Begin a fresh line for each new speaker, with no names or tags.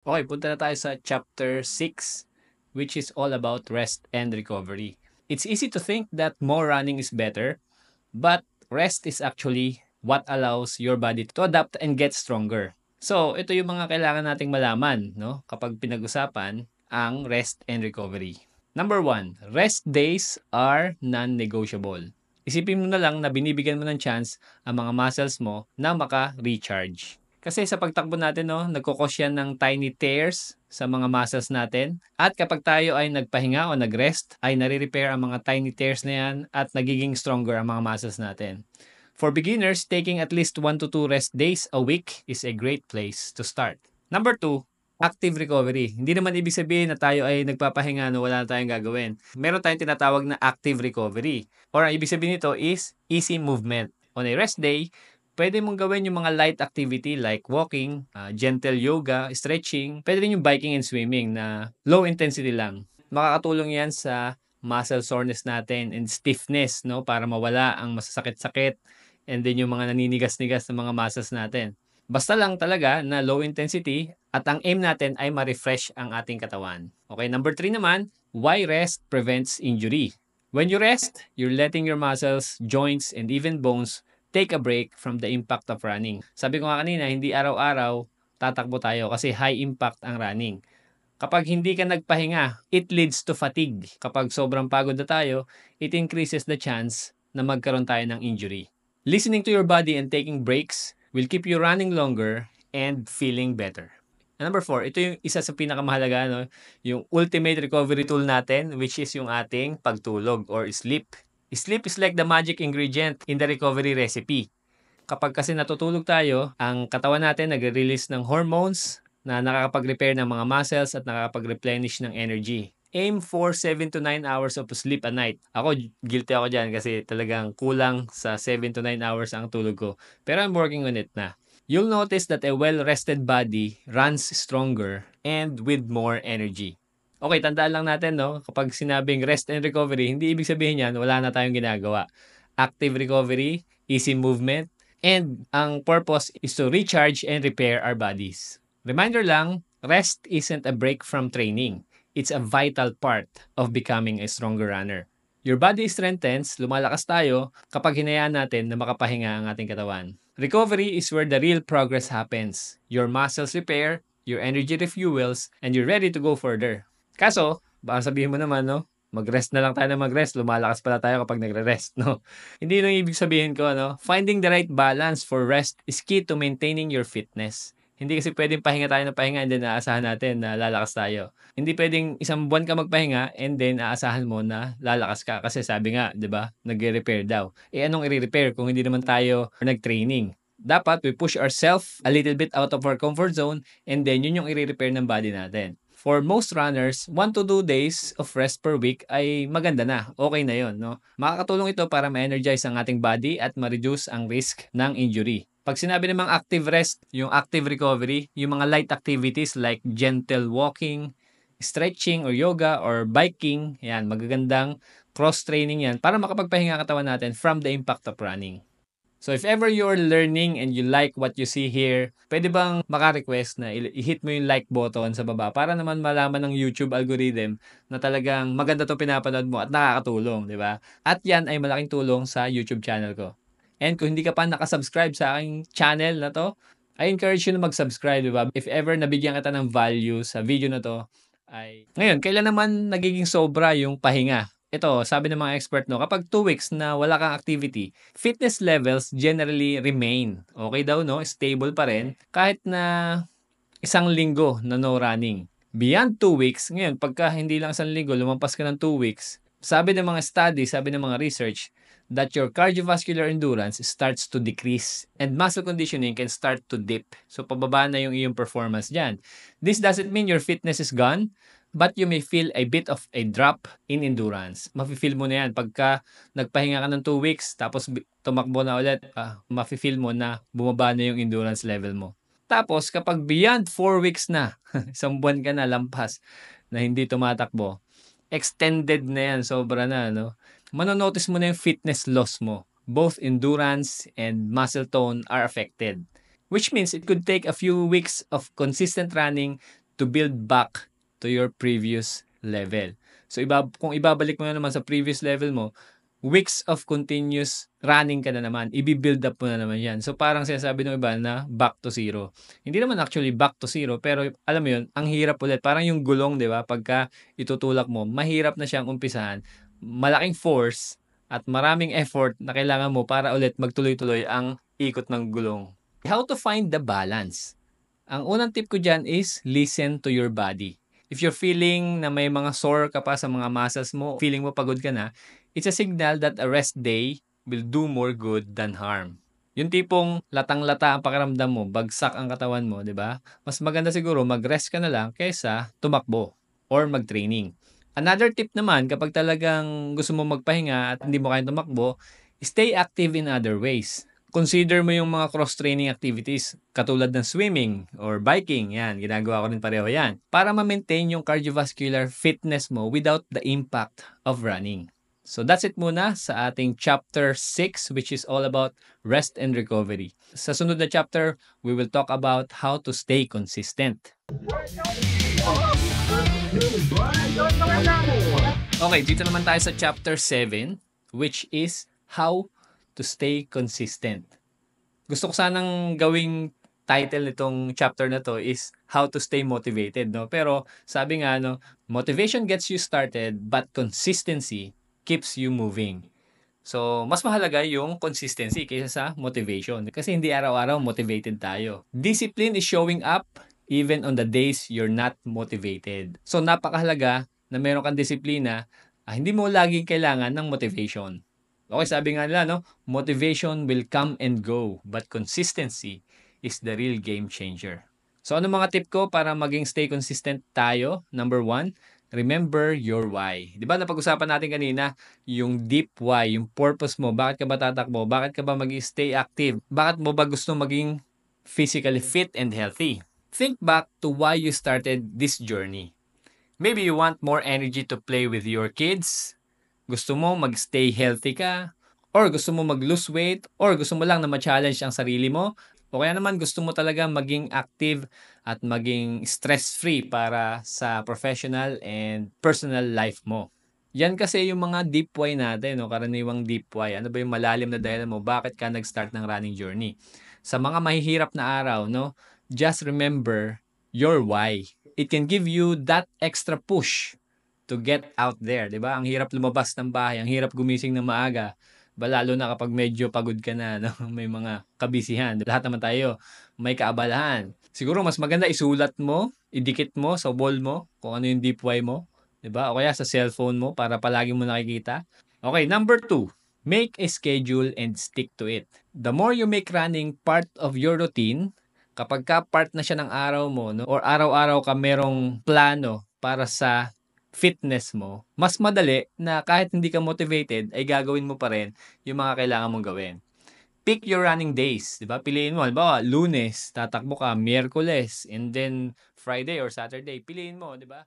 Okay, punta na tayo sa chapter 6, which is all about rest and recovery. It's easy to think that more running is better, but rest is actually what allows your body to adapt and get stronger. So, ito yung mga kailangan nating malaman, no? Kapag pinag-usapan ang rest and recovery. Number one, rest days are non-negotiable. Isipin mo na lang na binibigyan mo ng chance ang mga muscles mo na maka-recharge. Kasi sa pagtakbo natin, no, nagkukos yan ng tiny tears sa mga muscles natin. At kapag tayo ay nagpahinga o nag-rest, ay nare-repair ang mga tiny tears na yan at nagiging stronger ang mga muscles natin. For beginners, taking at least 1 to 2 rest days a week is a great place to start. Number 2, active recovery. Hindi naman ibig sabihin na tayo ay nagpapahinga no wala na tayong gagawin. Meron tayong tinatawag na active recovery. Or ang ibig sabihin nito is easy movement. On a rest day, pwede mong gawin yung mga light activity like walking, gentle yoga, stretching. Pwede rin yung biking and swimming na low intensity lang. Makakatulong yan sa muscle soreness natin and stiffness, no, para mawala ang masasakit-sakit and then yung mga naninigas-nigas ng mga muscles natin. Basta lang talaga na low intensity at ang aim natin ay ma-refresh ang ating katawan. Okay, number 3 naman, why rest prevents injury. When you rest, you're letting your muscles, joints, and even bones take a break from the impact of running. Sabi ko nga kanina, hindi araw-araw tatakbo tayo kasi high impact ang running. Kapag hindi ka nagpahinga, it leads to fatigue. Kapag sobrang pagod na tayo, it increases the chance na magkaroon tayo ng injury. Listening to your body and taking breaks will keep you running longer and feeling better. And number 4, ito yung isa sa pinakamahalaga, no? Yung ultimate recovery tool natin, which is yung ating pagtulog or sleep. Sleep is like the magic ingredient in the recovery recipe. Kapag kasi natutulog tayo, ang katawan natin nagre-release ng hormones na nakakapag-repair ng mga muscles at nakakapag-replenish ng energy. Aim for 7 to 9 hours of sleep a night. Ako, guilty ako dyan kasi talagang kulang sa 7 to 9 hours ang tulog ko. Pero I'm working on it na. You'll notice that a well-rested body runs stronger and with more energy. Okay, tandaan lang natin, no? Kapag sinabing rest and recovery, hindi ibig sabihin yan, wala na tayong ginagawa. Active recovery, easy movement, and ang purpose is to recharge and repair our bodies. Reminder lang, rest isn't a break from training. It's a vital part of becoming a stronger runner. Your body strengthens, lumalakas tayo kapag hinayaan natin na makapahinga ang ating katawan. Recovery is where the real progress happens. Your muscles repair, your energy refuels, and you're ready to go further. Kaso, baka sabihin mo naman, no? Mag-rest na lang tayo na mag-rest, lumalakas pala tayo kapag nagre-rest, no? Hindi nang ibig sabihin ko, no? Finding the right balance for rest is key to maintaining your fitness. Hindi kasi pwedeng pahinga tayo ng pahinga and then aasahan natin na lalakas tayo. Hindi pwedeng isang buwan ka magpahinga and then aasahan mo na lalakas ka. Kasi sabi nga, di ba, nag-repair daw. Eh anong i-repair kung hindi naman tayo nag-training? Dapat we push ourselves a little bit out of our comfort zone and then yun yung i-repair ng body natin. For most runners, 1 to 2 days of rest per week ay maganda na. Okay na yon, no? Makakatulong ito para ma-energize ang ating body at ma-reduce ang risk ng injury. Pag sinabi namang active rest, yung active recovery, yung mga light activities like gentle walking, stretching or yoga or biking, yan, magagandang cross-training yan para makapagpahinga katawan natin from the impact of running. So if ever you're learning and you like what you see here, pwede bang maka-request na i-hit mo yung like button sa baba para naman malaman ng YouTube algorithm na talagang maganda 'tong pinapanood mo at nakakatulong, di ba? At yan ay malaking tulong sa YouTube channel ko. And kung hindi ka pa nakasubscribe sa aking channel na to, I encourage you na mag-subscribe, di ba? If ever nabigyan kita ng value sa video na to, ay... Ngayon, kailan naman nagiging sobra yung pahinga? Ito, sabi ng mga expert, no, kapag 2 weeks na wala kang activity, fitness levels generally remain. Okay daw, no? Stable pa rin. Kahit na 1 linggo na no running. Beyond 2 weeks, ngayon, pagka hindi lang 1 linggo, lumampas ka ng 2 weeks, sabi ng mga study, sabi ng mga research, that your cardiovascular endurance starts to decrease and muscle conditioning can start to dip. So, pababa na yung iyong performance dyan. This doesn't mean your fitness is gone, but you may feel a bit of a drop in endurance. Mafe-feel mo na yan. Pagka nagpahinga ka ng 2 weeks, tapos tumakbo na ulit, mafe-feel mo na bumaba na yung endurance level mo. Tapos, kapag beyond 4 weeks na, 1 buwan ka na lampas na hindi tumatakbo, extended na yan, sobra na, no? Manonotice mo na yung fitness loss mo. Both endurance and muscle tone are affected. Which means it could take a few weeks of consistent running to build back to your previous level. So kung ibabalik mo na naman sa previous level mo, weeks of continuous running ka na naman, i-build up mo na naman yan. So parang sinasabi ng iba na back to zero. Hindi naman actually back to zero, pero alam mo yun, ang hirap ulit. Parang yung gulong, di ba? Pagka itutulak mo, mahirap na siyang umpisahan. Malaking force at maraming effort na kailangan mo para ulit magtuloy-tuloy ang ikot ng gulong. How to find the balance? Ang unang tip ko dyan is listen to your body. If you're feeling na may mga sore ka pa sa mga muscles mo, feeling mo pagod ka na, it's a signal that a rest day will do more good than harm. Yung tipong latang-lata ang pakiramdam mo, bagsak ang katawan mo, di ba? Mas maganda siguro mag-rest ka na lang kaysa tumakbo or mag-training. Another tip naman, kapag talagang gusto mo magpahinga at hindi mo kayang tumakbo, stay active in other ways. Consider mo yung mga cross-training activities katulad ng swimming or biking. Yan, ginagawa ko rin pareho yan. Para ma-maintain yung cardiovascular fitness mo without the impact of running. So that's it muna sa ating chapter 6, which is all about rest and recovery. Sa sunod na chapter, we will talk about how to stay consistent. Okay, dito naman tayo sa chapter 7, which is how to stay consistent. Gusto ko sanang gawing title nitong chapter na to is how to stay motivated, no? Pero sabi nga, no, motivation gets you started, but consistency keeps you moving. So, mas mahalaga yung consistency kaysa sa motivation. Kasi hindi araw-araw motivated tayo. Discipline is showing up even on the days you're not motivated. So, napakahalaga na meron kang disiplina, hindi mo laging kailangan ng motivation. Okay, sabi nga nila, no? Motivation will come and go, but consistency is the real game changer. So, ano mga tip ko para maging stay consistent tayo? Number 1, remember your why. Di ba napag-usapan natin kanina, yung deep why, yung purpose mo. Bakit ka ba tatakbo? Bakit ka ba mag-stay active? Bakit mo ba gusto maging physically fit and healthy? Think back to why you started this journey. Maybe you want more energy to play with your kids, gusto mo mag-stay healthy ka, or gusto mo mag-lose weight, or gusto mo lang na ma-challenge ang sarili mo, o kaya naman gusto mo talaga maging active at maging stress-free para sa professional and personal life mo. Yan kasi yung mga deep why natin, no? Karaniwang deep why. Ano ba yung malalim na dahilan mo? Bakit ka nag-start ng running journey? Sa mga mahihirap na araw, no? Just remember your why. It can give you that extra push to get out there, 'di ba? Ang hirap lumabas ng bahay, ang hirap gumising ng maaga. Lalo na kapag medyo pagod ka na, no? May mga kabisihan. Lahat naman tayo may kaabalahan. Siguro mas maganda isulat mo, idikit mo sa wall mo kung ano yung deep why mo, 'di ba? O kaya sa cellphone mo para palagi mo nakikita. Okay, number 2, make a schedule and stick to it. The more you make running part of your routine, kapag ka part na siya ng araw mo, no? Or araw-araw ka merong plano para sa fitness mo, mas madali na kahit hindi ka motivated, ay gagawin mo pa rin yung mga kailangan mong gawin. Pick your running days, di ba? Piliin mo, halimbawa, Lunes, tatakbo ka, Miyerkules, and then Friday or Saturday, piliin mo, di ba?